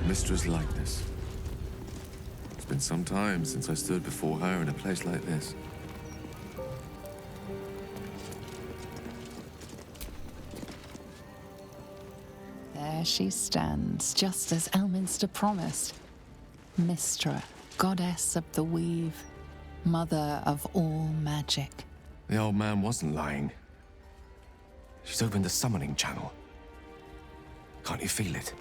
Mistra's likeness. It's been some time since I stood before her in a place like this. There she stands, just as Elminster promised. Mistra, goddess of the weave, mother of all magic. The old man wasn't lying. She's opened the summoning channel. Can't you feel it?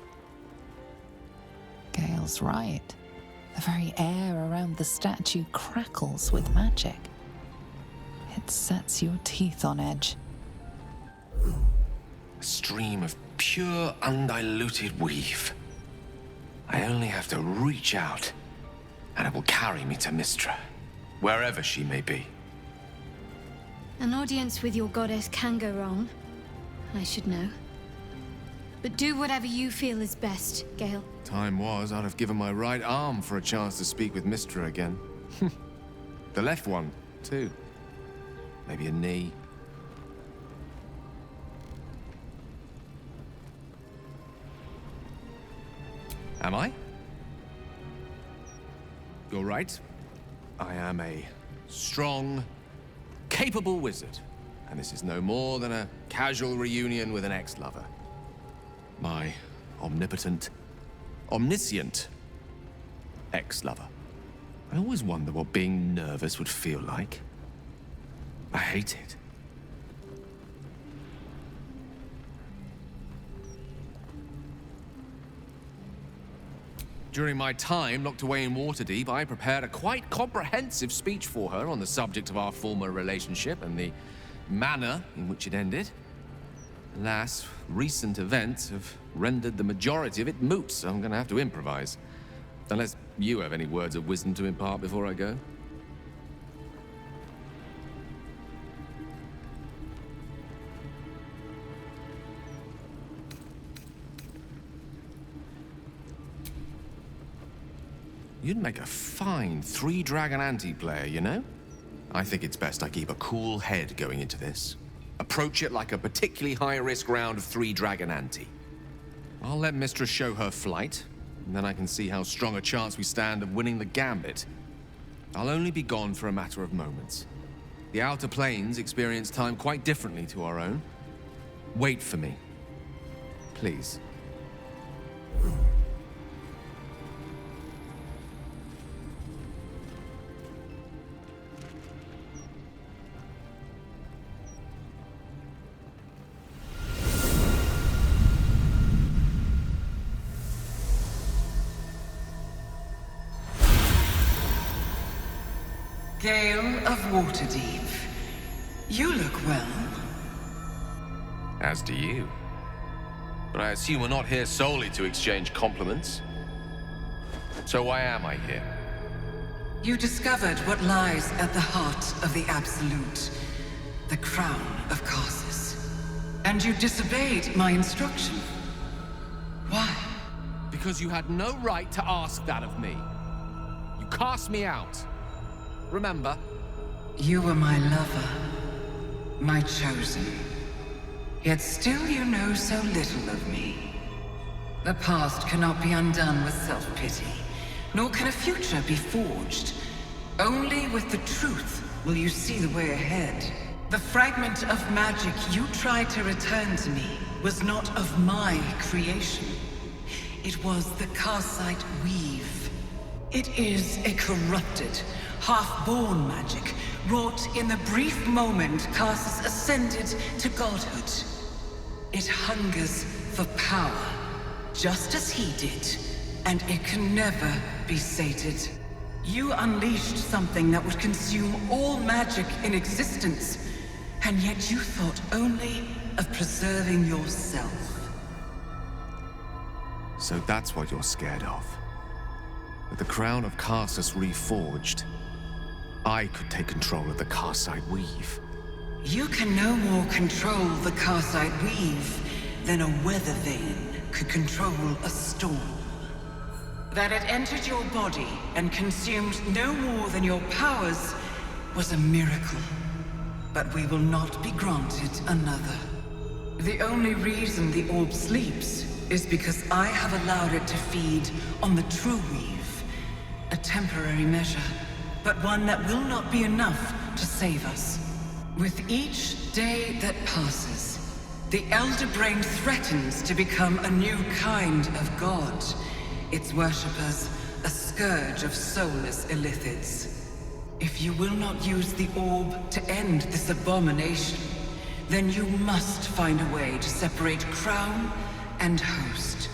Gale's right. The very air around the statue crackles with magic. It sets your teeth on edge. A stream of pure, undiluted weave. I only have to reach out, and it will carry me to Mistra, wherever she may be. An audience with your goddess can go wrong. I should know. But do whatever you feel is best, Gale. Time was, I'd have given my right arm for a chance to speak with Mistra again. The left one, too. Maybe a knee. Am I? You're right. I am a strong, capable wizard. And this is no more than a casual reunion with an ex-lover. My omnipotent, omniscient ex-lover. I always wonder what being nervous would feel like. I hate it. During my time locked away in Waterdeep, I prepared a quite comprehensive speech for her on the subject of our former relationship and the manner in which it ended. Alas, recent events have rendered the majority of it moot, so I'm going to have to improvise. Unless you have any words of wisdom to impart before I go. You'd make a fine three-dragon anti-player, you know? I think it's best I keep a cool head going into this. Approach it like a particularly high-risk round of three-dragon ante. I'll let Mistress show her flight, and then I can see how strong a chance we stand of winning the gambit. I'll only be gone for a matter of moments. The Outer Planes experience time quite differently to our own. Wait for me. Please. Gale of Waterdeep, you look well. As do you. But I assume we're not here solely to exchange compliments. So why am I here? You discovered what lies at the heart of the Absolute, the crown of Karsus. And you disobeyed my instruction. Why? Because you had no right to ask that of me. You cast me out. Remember? You were my lover, my chosen. Yet still you know so little of me. The past cannot be undone with self-pity, nor can a future be forged. Only with the truth will you see the way ahead. The fragment of magic you tried to return to me was not of my creation. It was the Karsite weave. It is a corrupted, half-born magic, wrought in the brief moment Karsus ascended to godhood. It hungers for power, just as he did, and it can never be sated. You unleashed something that would consume all magic in existence, and yet you thought only of preserving yourself. So that's what you're scared of. With the crown of Karsus reforged, I could take control of the Karsite weave. You can no more control the Karsite weave than a weather vane could control a storm. That it entered your body and consumed no more than your powers was a miracle. But we will not be granted another. The only reason the orb sleeps is because I have allowed it to feed on the true weave. A temporary measure, but one that will not be enough to save us. With each day that passes, the Elder Brain threatens to become a new kind of god. Its worshippers, a scourge of soulless illithids. If you will not use the orb to end this abomination, then you must find a way to separate crown and host.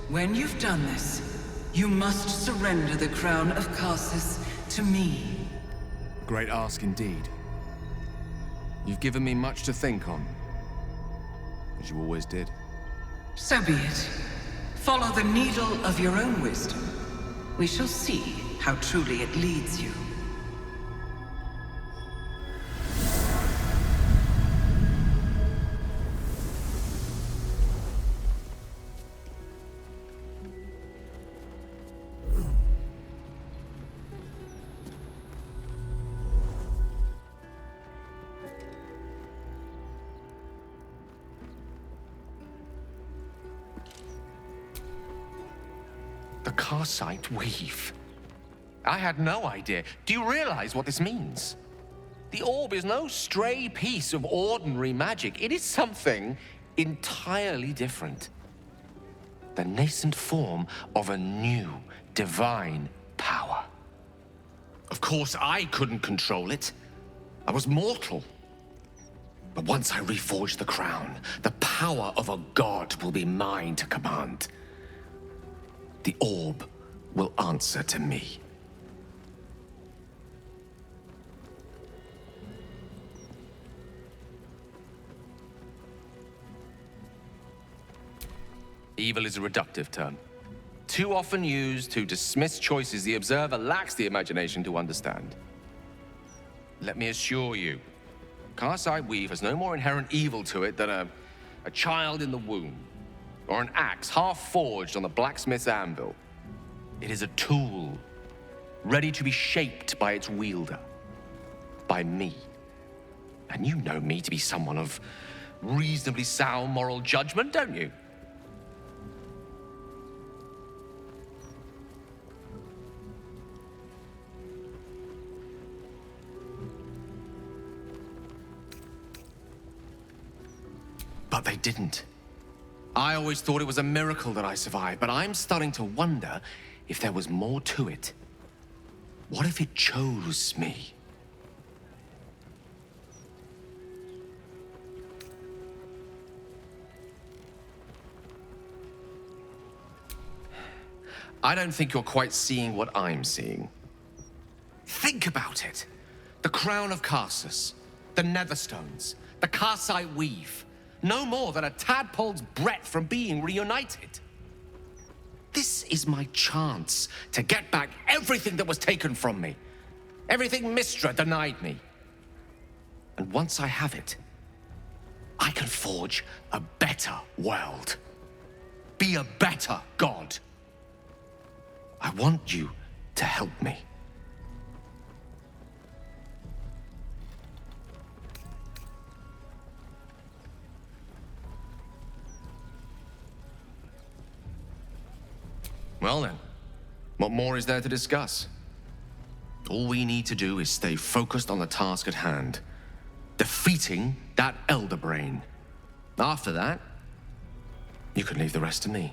When you've done this, you must surrender the crown of Karsus to me. Great ask indeed. You've given me much to think on, as you always did. So be it. Follow the needle of your own wisdom. We shall see how truly it leads you. The Karsite weave. I had no idea. Do you realize what this means? The orb is no stray piece of ordinary magic. It is something entirely different. The nascent form of a new divine power. Of course, I couldn't control it. I was mortal. But once I reforge the crown, the power of a god will be mine to command. The orb will answer to me. Evil is a reductive term, too often used to dismiss choices the observer lacks the imagination to understand. Let me assure you, Karsite Weave has no more inherent evil to it than a child in the womb, or an axe half forged on the blacksmith's anvil. It is a tool, ready to be shaped by its wielder, by me. And you know me to be someone of reasonably sound moral judgment, don't you? But they didn't. I always thought it was a miracle that I survived, but I'm starting to wonder if there was more to it. What if it chose me? I don't think you're quite seeing what I'm seeing. Think about it. The crown of Karsus, the Netherstones, the Karsite Weave. No more than a tadpole's breadth from being reunited. This is my chance to get back everything that was taken from me. Everything Mystra denied me. And once I have it, I can forge a better world. Be a better god. I want you to help me. Well then, what more is there to discuss? All we need to do is stay focused on the task at hand. Defeating that Elder Brain. After that, you can leave the rest to me.